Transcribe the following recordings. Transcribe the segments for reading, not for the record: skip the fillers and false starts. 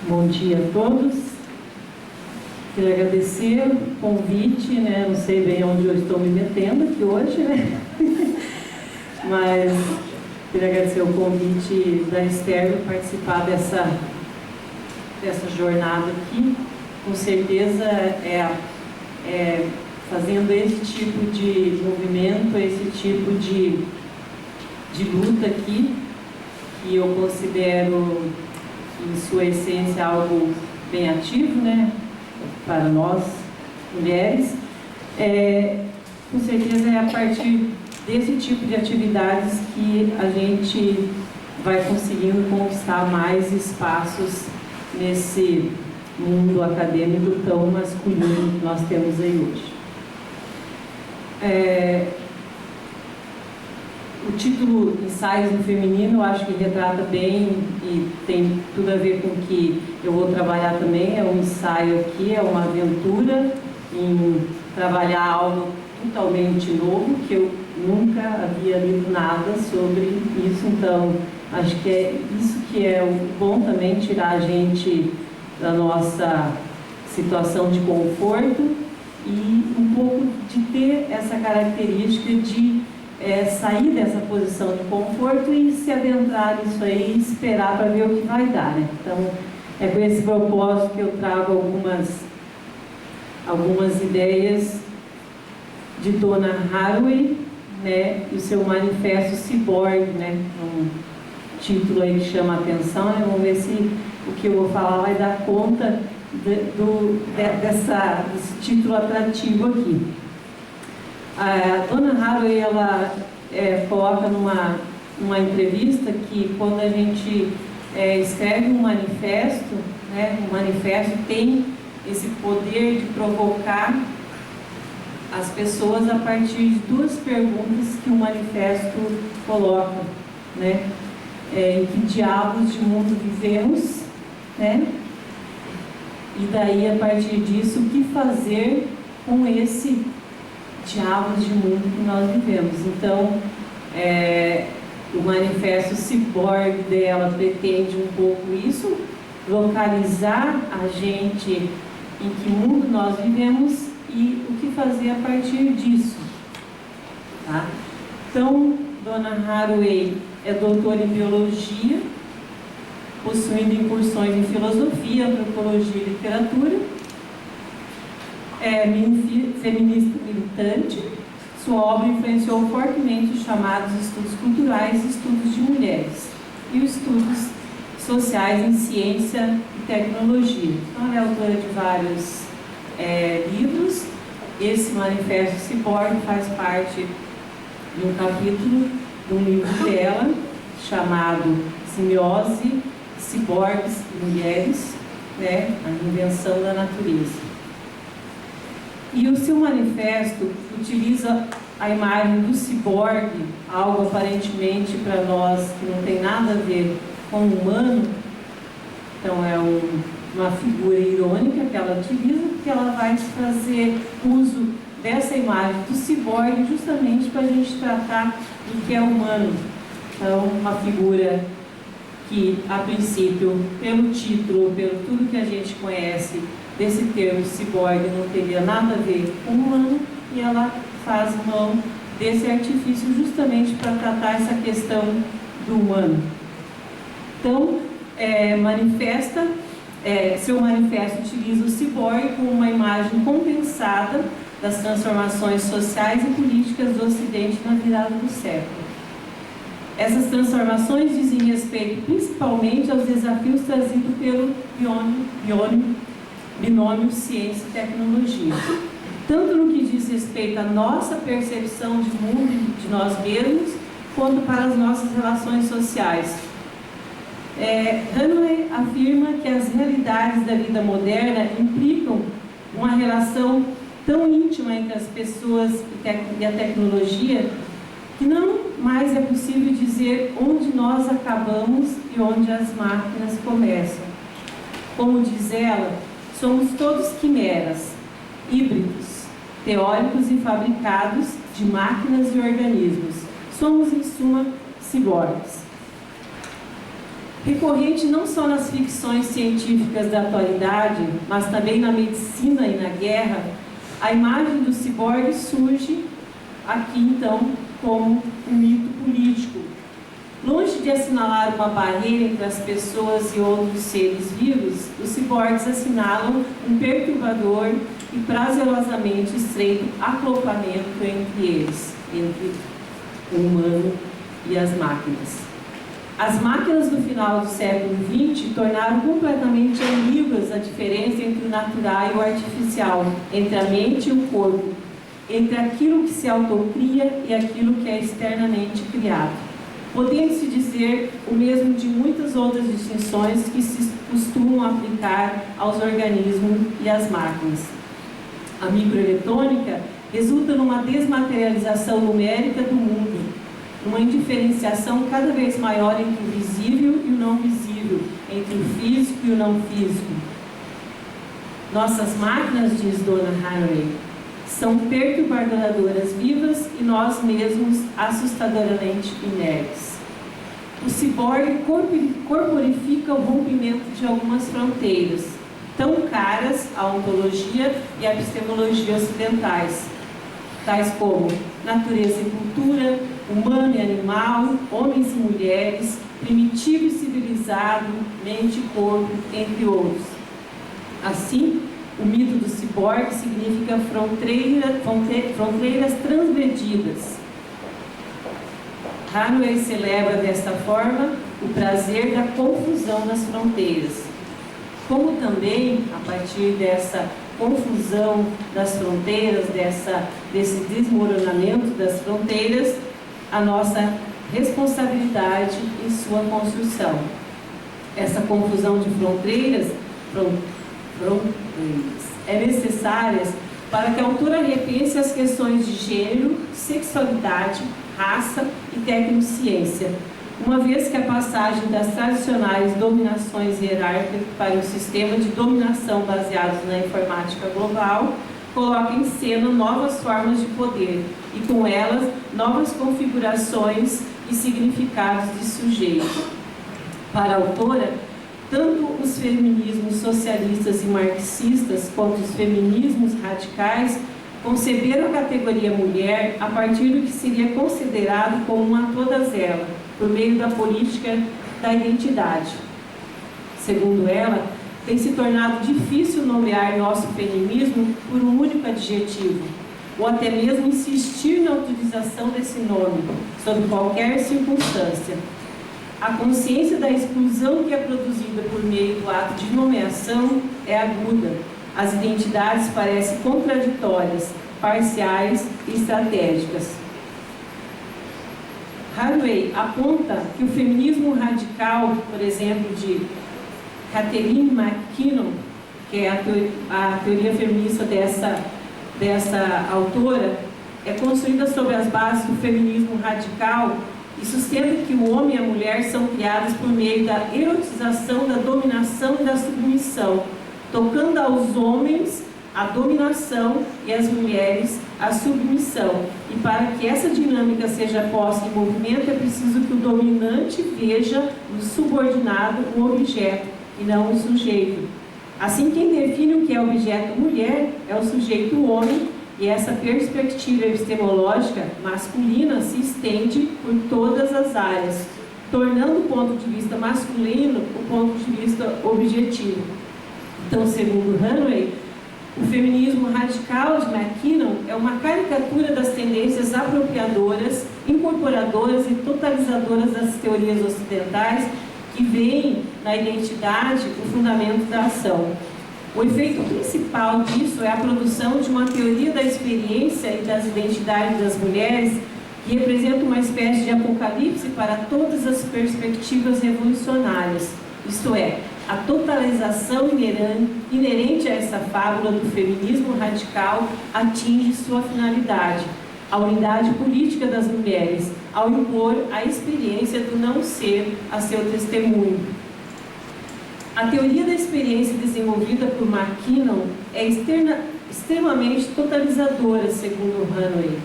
Bom dia a todos. Queria agradecer o convite, né? Não sei bem onde eu estou me metendo aqui hoje, né? Mas queria agradecer o convite da Esther para participar dessa jornada aqui. Com certeza fazendo esse tipo de movimento, esse tipo de luta aqui, que eu considero, em sua essência, algo bem ativo, né, para nós, mulheres. Com certeza é a partir desse tipo de atividades que a gente vai conseguindo conquistar mais espaços nesse mundo acadêmico tão masculino que nós temos aí hoje. O título Ensaios no Feminino, eu acho que retrata bem e tem tudo a ver com o que eu vou trabalhar também. É um ensaio aqui, é uma aventura em trabalhar algo totalmente novo, que eu nunca havia lido nada sobre isso. Então, acho que é isso que é o bom também, tirar a gente da nossa situação de conforto e um pouco de ter essa característica de sair dessa posição de conforto e se adentrar nisso aí e esperar para ver o que vai dar, né? Então, é com esse propósito que eu trago algumas ideias de Donna Haraway, né? E o seu manifesto Cyborg, né? Um título aí que chama a atenção, né? Vamos ver se o que eu vou falar vai dar conta desse título atrativo aqui. A Donna Haraway, ela coloca numa entrevista que quando a gente escreve um manifesto, né, o manifesto tem esse poder de provocar as pessoas a partir de duas perguntas que o manifesto coloca, né? Em que diabos de mundo vivemos, né? E daí, a partir disso, o que fazer com esse diabos de mundo que nós vivemos. Então, o manifesto Cyborg dela pretende um pouco isso, localizar a gente em que mundo nós vivemos e o que fazer a partir disso. Tá? Então, Donna Haraway é doutora em biologia, possuindo incursões em filosofia, antropologia e literatura. É feminista militante. Sua obra influenciou fortemente os chamados estudos culturais e estudos de mulheres e os estudos sociais em ciência e tecnologia. Então, ela é autora de vários livros. Esse manifesto Cyborg faz parte de um capítulo de um livro dela chamado Simbiose, Ciborgues e Mulheres, né? A Invenção da Natureza. E o seu manifesto utiliza a imagem do ciborgue, algo aparentemente para nós que não tem nada a ver com o humano. Então é uma figura irônica que ela utiliza, porque ela vai fazer uso dessa imagem do ciborgue justamente para a gente tratar do que é humano. Então, uma figura que, a princípio, pelo título, pelo tudo que a gente conhece desse termo ciborgue, não teria nada a ver com o humano, e ela faz mão desse artifício justamente para tratar essa questão do humano. Então, seu manifesto utiliza o ciborgue como uma imagem compensada das transformações sociais e políticas do Ocidente na virada do século. Essas transformações dizem respeito principalmente aos desafios trazidos pelo binômio ciência e tecnologia, tanto no que diz respeito à nossa percepção de mundo e de nós mesmos, quanto para as nossas relações sociais. Haraway afirma que as realidades da vida moderna implicam uma relação tão íntima entre as pessoas e a tecnologia que não mais é possível dizer onde nós acabamos e onde as máquinas começam. Como diz ela, somos todos quimeras, híbridos, teóricos e fabricados de máquinas e organismos. Somos, em suma, ciborgues. Recorrente não só nas ficções científicas da atualidade, mas também na medicina e na guerra, a imagem do ciborgue surge aqui, então, como um mito político. Longe de assinalar uma barreira entre as pessoas e outros seres vivos, os ciborgues assinalam um perturbador e prazerosamente estreito acoplamento entre eles, entre o humano e as máquinas. As máquinas do final do século XX tornaram completamente ambíguas a diferença entre o natural e o artificial, entre a mente e o corpo, entre aquilo que se autocria e aquilo que é externamente criado. Podendo-se dizer o mesmo de muitas outras distinções que se costumam aplicar aos organismos e às máquinas. A microeletrônica resulta numa desmaterialização numérica do mundo, uma indiferenciação cada vez maior entre o visível e o não visível, entre o físico e o não físico. Nossas máquinas, diz Donna Haraway, são perturbadoras vivas e nós mesmos assustadoramente inertes. O ciborgue corporifica o rompimento de algumas fronteiras, tão caras à ontologia e à epistemologia ocidentais, tais como natureza e cultura, humano e animal, homens e mulheres, primitivo e civilizado, mente e corpo, entre outros. Assim, o mito do ciborgue significa fronteiras transgredidas. Haraway celebra desta forma o prazer da confusão das fronteiras, como também, a partir dessa confusão das fronteiras, desse desmoronamento das fronteiras, a nossa responsabilidade em sua construção. Essa confusão de fronteiras é necessária para que a autora repense as questões de gênero, sexualidade, raça e tecnociência, uma vez que a passagem das tradicionais dominações hierárquicas para um sistema de dominação baseados na informática global coloca em cena novas formas de poder e, com elas, novas configurações e significados de sujeito. Para a autora, tanto os feminismos socialistas e marxistas quanto os feminismos radicais conceberam a categoria mulher a partir do que seria considerado como uma todas elas, por meio da política da identidade. Segundo ela, tem se tornado difícil nomear nosso feminismo por um único adjetivo, ou até mesmo insistir na utilização desse nome, sob qualquer circunstância. A consciência da exclusão que é produzida por meio do ato de nomeação é aguda. As identidades parecem contraditórias, parciais e estratégicas. Haraway aponta que o feminismo radical, por exemplo, de Catherine McKinnon, que é a teoria feminista dessa autora, é construída sobre as bases do feminismo radical e sustenta que o homem e a mulher são criados por meio da erotização, da dominação e da submissão, tocando aos homens a dominação e às mulheres a submissão. E para que essa dinâmica seja posta em movimento, é preciso que o dominante veja no subordinado o objeto e não o sujeito. Assim, quem define o que é objeto mulher é o sujeito homem, e essa perspectiva epistemológica masculina se estende por todas as áreas, tornando o ponto de vista masculino o ponto de vista objetivo. Então, segundo Haraway, o feminismo radical de McKinnon é uma caricatura das tendências apropriadoras, incorporadoras e totalizadoras das teorias ocidentais que veem na identidade o fundamento da ação. O efeito principal disso é a produção de uma teoria da experiência e das identidades das mulheres que representa uma espécie de apocalipse para todas as perspectivas revolucionárias, isto é, a totalização inerente a essa fábula do feminismo radical atinge sua finalidade, a unidade política das mulheres, ao impor a experiência do não ser a seu testemunho. A teoria da experiência desenvolvida por McKinnon é extremamente totalizadora, segundo Haraway.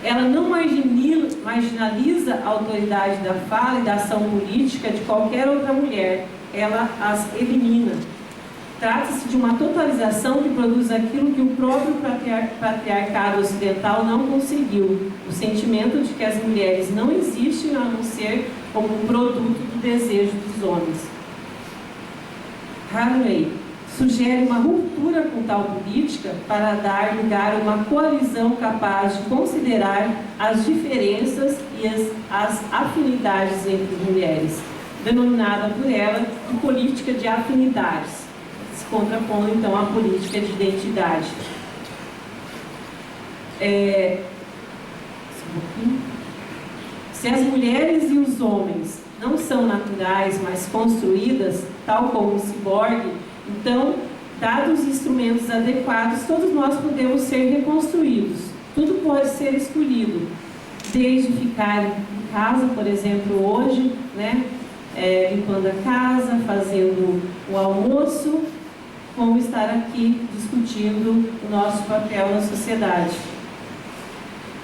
ela não marginaliza a autoridade da fala e da ação política de qualquer outra mulher, ela as elimina. Trata-se de uma totalização que produz aquilo que o próprio patriarcado ocidental não conseguiu, o sentimento de que as mulheres não existem a não ser como um produto do desejo dos homens. Haraway sugere uma ruptura com tal política para dar lugar a uma coalizão capaz de considerar as diferenças e as afinidades entre mulheres, denominada por ela de política de afinidades, se contrapondo então à política de identidade. Se as mulheres e os homens não são naturais, mas construídas, tal como o ciborgue, então, dados os instrumentos adequados, todos nós podemos ser reconstruídos. Tudo pode ser escolhido, desde ficar em casa, por exemplo, hoje, né, limpando a casa, fazendo o almoço, como estar aqui discutindo o nosso papel na sociedade.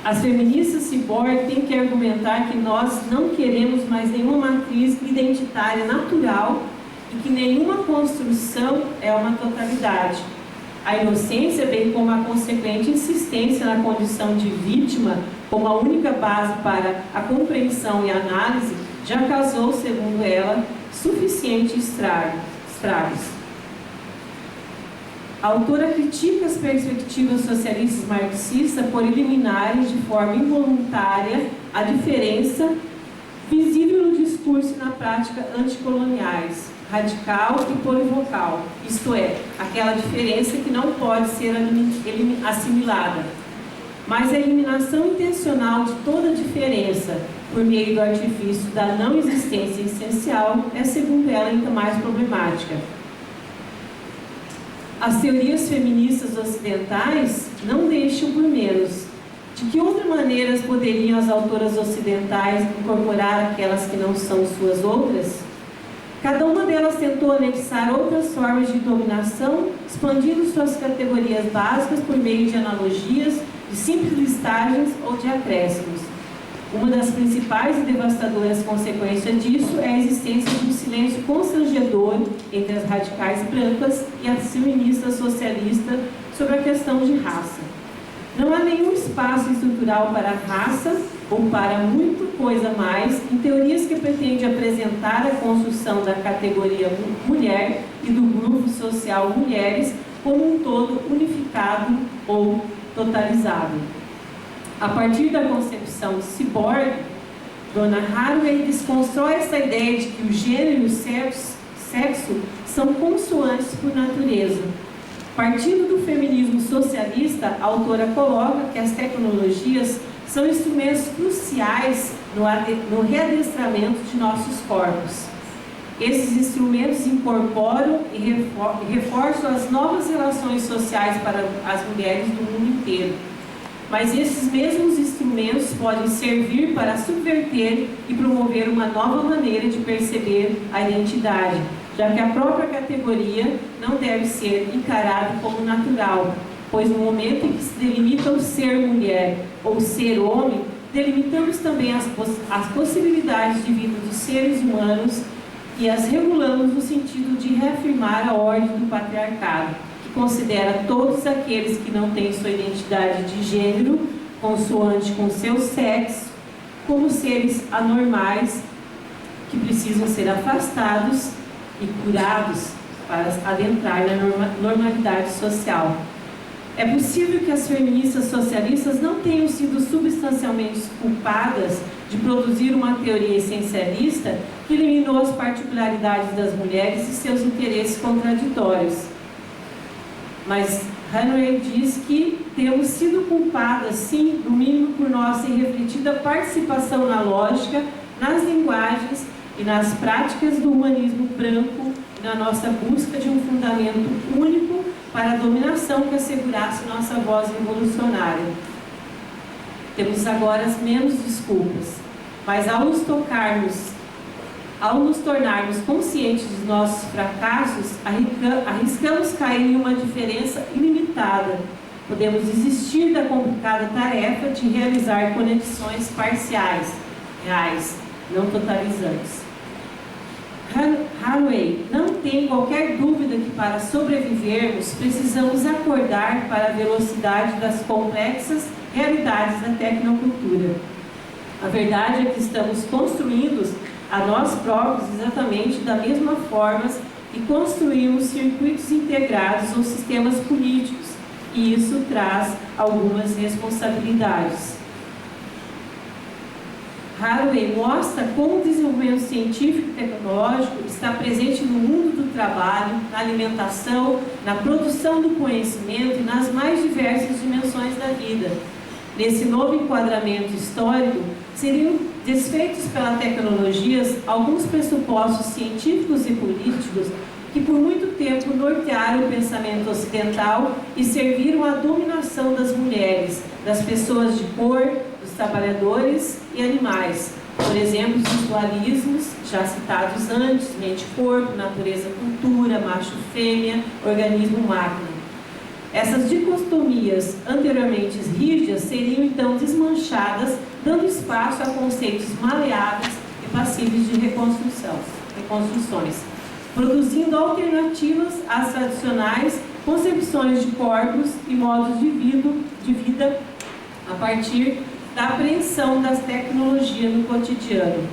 As feministas ciborgue têm que argumentar que nós não queremos mais nenhuma matriz identitária natural e que nenhuma construção é uma totalidade. A inocência, bem como a consequente insistência na condição de vítima como a única base para a compreensão e análise, já causou, segundo ela, suficientes estragos. A autora critica as perspectivas socialistas marxistas por eliminarem de forma involuntária a diferença visível no discurso e na prática anticoloniais, radical e polivocal, isto é, aquela diferença que não pode ser assimilada. Mas a eliminação intencional de toda diferença, por meio do artifício da não existência essencial, é, segundo ela, ainda mais problemática. As teorias feministas ocidentais não deixam por menos. De que outras maneiras poderiam as autoras ocidentais incorporar aquelas que não são suas outras? Cada uma delas tentou anexar outras formas de dominação, expandindo suas categorias básicas por meio de analogias, de simples listagens ou de acréscimos. Uma das principais e devastadoras consequências disso é a existência de um silêncio constrangedor entre as radicais brancas e as feministas socialistas sobre a questão de raça. Não há nenhum espaço estrutural para a raça ou para muita coisa mais em teorias que pretendem apresentar a construção da categoria mulher e do grupo social mulheres como um todo unificado ou totalizado. A partir da concepção ciborgue, Dona Haraway desconstrói essa ideia de que o gênero e o sexo são consoantes por natureza. Partindo do feminismo socialista, a autora coloca que as tecnologias são instrumentos cruciais no readestramento de nossos corpos. Esses instrumentos incorporam e reforçam as novas relações sociais para as mulheres do mundo inteiro. Mas esses mesmos instrumentos podem servir para subverter e promover uma nova maneira de perceber a identidade, já que a própria categoria não deve ser encarada como natural, pois no momento em que se delimita o ser mulher ou ser homem, delimitamos também as possibilidades de vida dos seres humanos e as regulamos no sentido de reafirmar a ordem do patriarcado, que considera todos aqueles que não têm sua identidade de gênero, consoante com seu sexo, como seres anormais que precisam ser afastados e curados para adentrar na normalidade social. É possível que as feministas socialistas não tenham sido substancialmente culpadas de produzir uma teoria essencialista que eliminou as particularidades das mulheres e seus interesses contraditórios. Mas Haraway diz que temos sido culpadas, sim, no mínimo por nossa irrefletida participação na lógica, nas linguagens e nas práticas do humanismo branco e na nossa busca de um fundamento único para a dominação que assegurasse nossa voz revolucionária. Temos agora menos desculpas, mas ao nos tornarmos conscientes dos nossos fracassos, arriscamos cair em uma diferença ilimitada Podemos desistir da complicada tarefa de realizar conexões parciais, reais, não totalizantes. Haraway não tem qualquer dúvida que para sobrevivermos precisamos acordar para a velocidade das complexas realidades da tecnocultura. A verdade é que estamos construindo a nós próprios exatamente da mesma forma que construímos circuitos integrados ou sistemas políticos, e isso traz algumas responsabilidades. Haraway mostra como o desenvolvimento científico e tecnológico está presente no mundo do trabalho, na alimentação, na produção do conhecimento e nas mais diversas dimensões da vida. Nesse novo enquadramento histórico, seriam desfeitos pela tecnologia alguns pressupostos científicos e políticos que por muito tempo nortearam o pensamento ocidental e serviram à dominação das mulheres, das pessoas de cor, dos trabalhadores e animais. Por exemplo, os dualismos, já citados antes, mente-corpo, natureza-cultura, macho-fêmea, organismo-máquina. Essas dicotomias anteriormente rígidas seriam então desmanchadas, dando espaço a conceitos maleáveis e passíveis de reconstruções, produzindo alternativas às tradicionais concepções de corpos e modos de vida a partir da apreensão das tecnologias no cotidiano.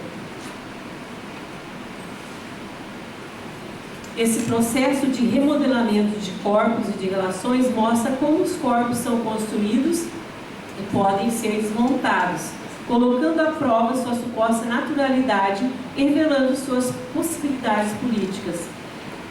Esse processo de remodelamento de corpos e de relações mostra como os corpos são construídos e podem ser desmontados, colocando à prova sua suposta naturalidade e revelando suas possibilidades políticas.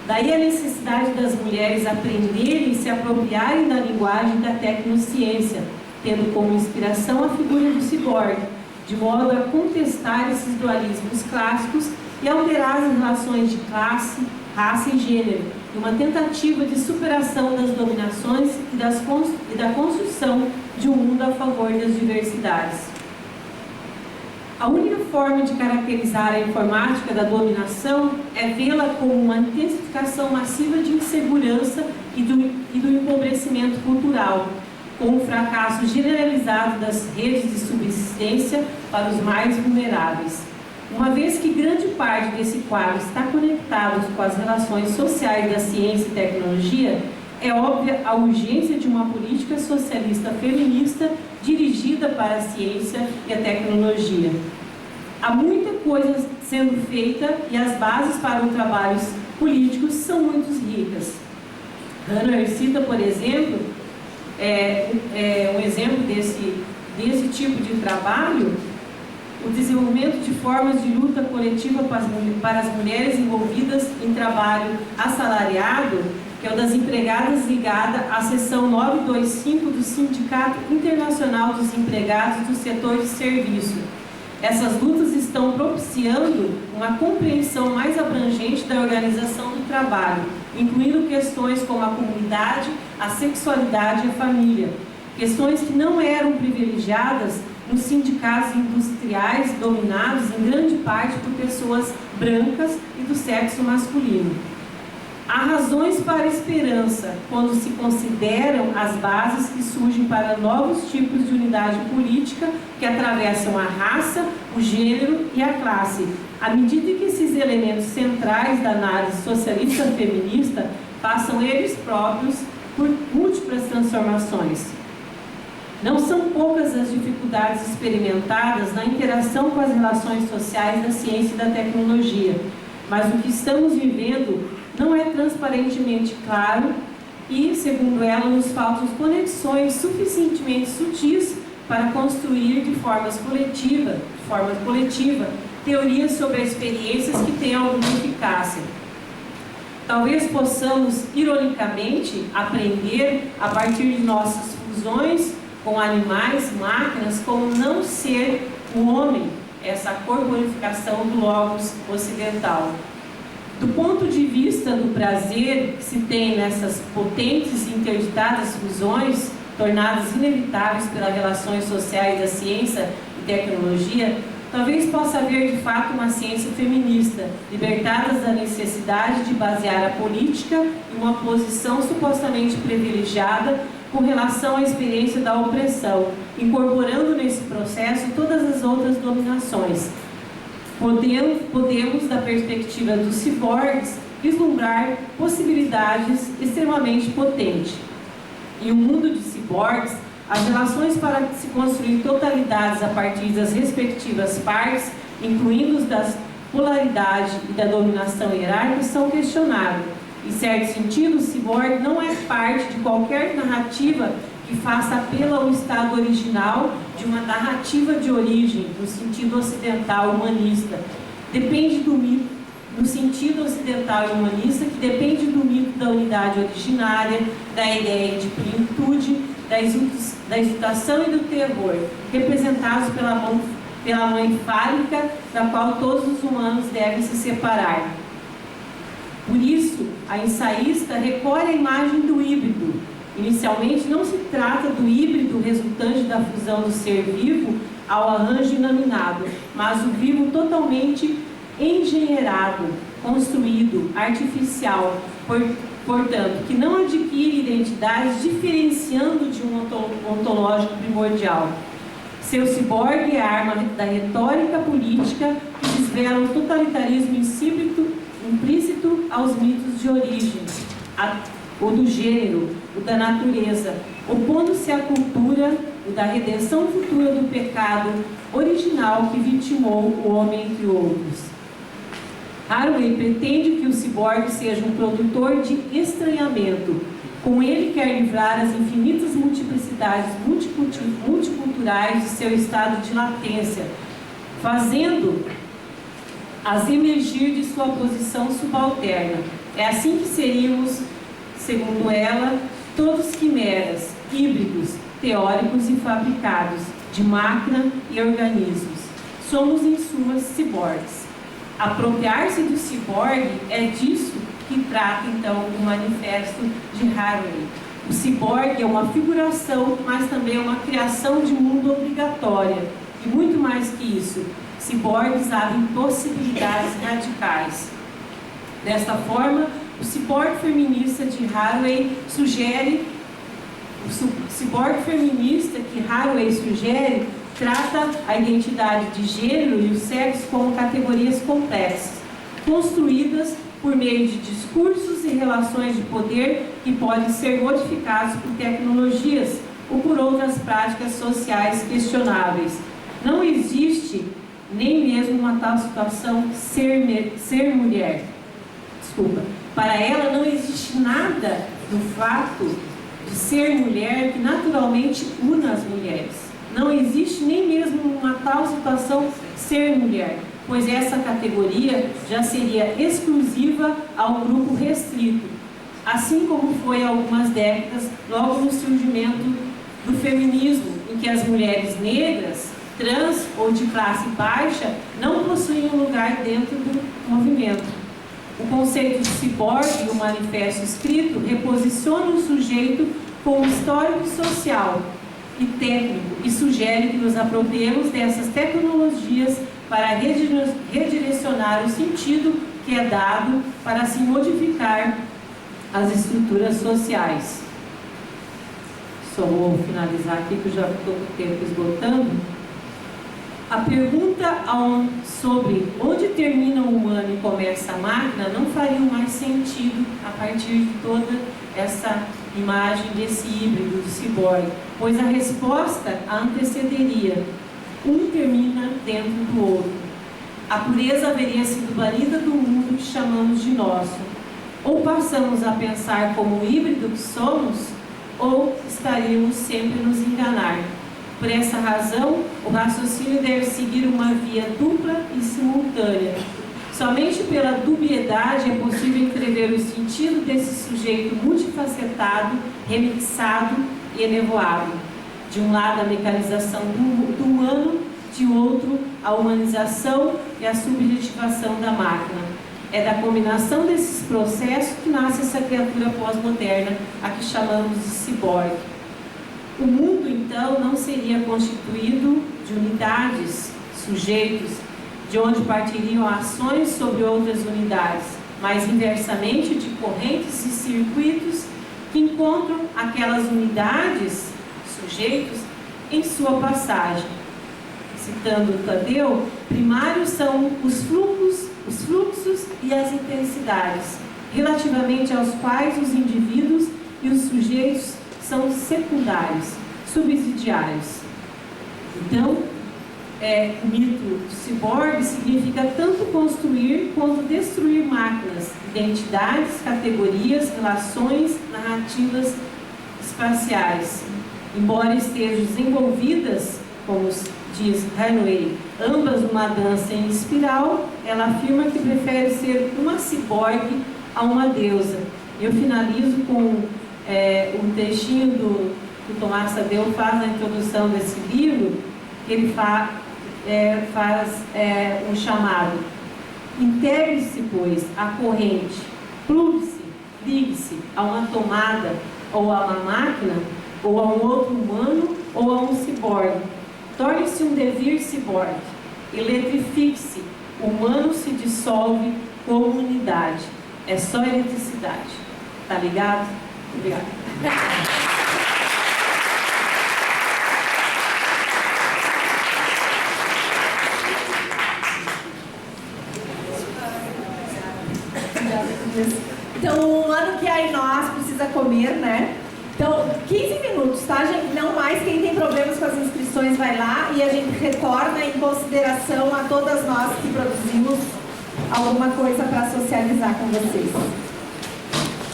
Daí a necessidade das mulheres aprenderem e se apropriarem da linguagem da tecnociência, tendo como inspiração a figura do ciborgue, de modo a contestar esses dualismos clássicos e alterar as relações de classe, raça e gênero, numa tentativa de superação das dominações e da construção de um mundo a favor das diversidades. A única forma de caracterizar a informática da dominação é vê-la como uma intensificação massiva de insegurança e do empobrecimento cultural, com o fracasso generalizado das redes de subsistência para os mais vulneráveis. Uma vez que grande parte desse quadro está conectado com as relações sociais da ciência e tecnologia, é óbvia a urgência de uma política socialista feminista dirigida para a ciência e a tecnologia. Há muita coisa sendo feita e as bases para os trabalhos políticos são muito ricas. Hannah cita, por exemplo, um exemplo desse tipo de trabalho, o desenvolvimento de formas de luta coletiva para as mulheres envolvidas em trabalho assalariado, que é o das empregadas ligada à seção 925 do Sindicato Internacional dos Empregados do Setor de Serviço. Essas lutas estão propiciando uma compreensão mais abrangente da organização do trabalho, incluindo questões como a comunidade, a sexualidade e a família, questões que não eram privilegiadas nos sindicatos industriais dominados em grande parte por pessoas brancas e do sexo masculino. Há razões para a esperança quando se consideram as bases que surgem para novos tipos de unidade política que atravessam a raça, o gênero e a classe, à medida que esses elementos centrais da análise socialista feminista passam eles próprios por múltiplas transformações. Não são poucas as dificuldades experimentadas na interação com as relações sociais da ciência e da tecnologia, mas o que estamos vivendo não é transparentemente claro e, segundo ela, nos faltam conexões suficientemente sutis para construir de forma coletiva teorias sobre experiências que tenham alguma eficácia. Talvez possamos, ironicamente, aprender a partir de nossas fusões com animais, máquinas, como não ser o homem, essa corporificação do logos ocidental. Do ponto de vista do prazer que se tem nessas potentes e interditadas fusões, tornadas inevitáveis pelas relações sociais da ciência e tecnologia, talvez possa haver de fato uma ciência feminista, libertadas da necessidade de basear a política em uma posição supostamente privilegiada com relação à experiência da opressão, incorporando nesse processo todas as outras dominações. Podemos, da perspectiva dos ciborgues, vislumbrar possibilidades extremamente potentes. Em um mundo de ciborgues, as relações para se construir totalidades a partir das respectivas partes, incluindo as da polaridade e da dominação hierárquica, são questionadas. Em certo sentido, o ciborgue não é parte de qualquer narrativa que faça apelo ao estado original de uma narrativa de origem, no sentido ocidental humanista. Depende do mito, no sentido ocidental e humanista, que depende do mito da unidade originária, da ideia de plenitude, da exultação e do terror, representados pela mãe fálica, da qual todos os humanos devem se separar. Por isso, a ensaísta recolhe a imagem do híbrido. Inicialmente, não se trata do híbrido resultante da fusão do ser vivo ao arranjo inominado, mas o vivo totalmente engenheirado, construído, artificial, portanto, que não adquire identidades diferenciando de um ontológico primordial. Seu ciborgue é a arma da retórica política que desvela o totalitarismo implícito aos mitos de origem, o do gênero, o da natureza, opondo-se à cultura, o da redenção futura do pecado original que vitimou o homem entre outros. Haraway pretende que o ciborgue seja um produtor de estranhamento. Com ele quer livrar as infinitas multiplicidades multiculturais de seu estado de latência, fazendo-as emergir de sua posição subalterna. É assim que seríamos, segundo ela, todos quimeras, híbridos, teóricos e fabricados, de máquina e organismos. Somos, em suma, ciborgues. Apropriar-se do ciborgue é disso que trata, então, o manifesto de Haraway. O ciborgue é uma figuração, mas também é uma criação de mundo obrigatória. E muito mais que isso, ciborgues abrem possibilidades radicais. Desta forma, o ciborgue feminista de Haraway sugere, trata a identidade de gênero e o sexo como categorias complexas, construídas por meio de discursos e relações de poder que podem ser modificados por tecnologias ou por outras práticas sociais questionáveis. Não existe nem mesmo uma tal situação ser mulher. Para ela não existe nada do fato de ser mulher que naturalmente una as mulheres. Não existe nem mesmo uma tal situação ser mulher, pois essa categoria já seria exclusiva a um grupo restrito, assim como foi há algumas décadas, logo no surgimento do feminismo, em que as mulheres negras, trans ou de classe baixa não possuíam lugar dentro do movimento. O conceito de ciborgue, o manifesto escrito, reposiciona o sujeito como histórico e social e técnico e sugere que nos apropriemos dessas tecnologias para redirecionar o sentido que é dado para assim modificar as estruturas sociais. Só vou finalizar aqui que eu já estou com o tempo esgotando. A pergunta sobre onde termina o humano e começa a máquina não faria mais sentido a partir de toda essa imagem desse híbrido do ciborgue, pois a resposta a antecederia. Um termina dentro do outro. A pureza haveria sido banida do mundo que chamamos de nosso. Ou passamos a pensar como o híbrido que somos, ou estaríamos sempre a nos enganar. Por essa razão, o raciocínio deve seguir uma via dupla e simultânea. Somente pela dubiedade é possível entrever o sentido desse sujeito multifacetado, remixado e enevoado. De um lado, a mecanização do humano, de outro, a humanização e a subjetivação da máquina. É da combinação desses processos que nasce essa criatura pós-moderna, a que chamamos de ciborgue. O mundo, então, não seria constituído de unidades, sujeitos, de onde partiriam ações sobre outras unidades, mas inversamente de correntes e circuitos que encontram aquelas unidades, sujeitos, em sua passagem. Citando Tadeu, primários são os fluxos e as intensidades, relativamente aos quais os indivíduos e os sujeitos são secundários, subsidiários. Então, o mito do ciborgue significa tanto construir quanto destruir máquinas, identidades, categorias, relações, narrativas espaciais. Embora estejam desenvolvidas, como diz Haraway, ambas numa dança em espiral, ela afirma que prefere ser uma ciborgue a uma deusa. Eu finalizo com um trechinho que o Tomás Tadeu faz na introdução desse livro, que ele faz um chamado: integre-se, pois, à corrente, plugue-se, ligue-se a uma tomada, ou a uma máquina, ou a um outro humano, ou a um ciborgue. Torne-se um devir ciborgue, eletrifique-se, o humano se dissolve como unidade. É só eletricidade. Tá ligado? Obrigada. Então, um ano que a nós precisa comer, né? Então, 15 minutos, tá, gente? Não mais. Quem tem problemas com as inscrições vai lá e a gente retorna em consideração a todas nós que produzimos alguma coisa para socializar com vocês.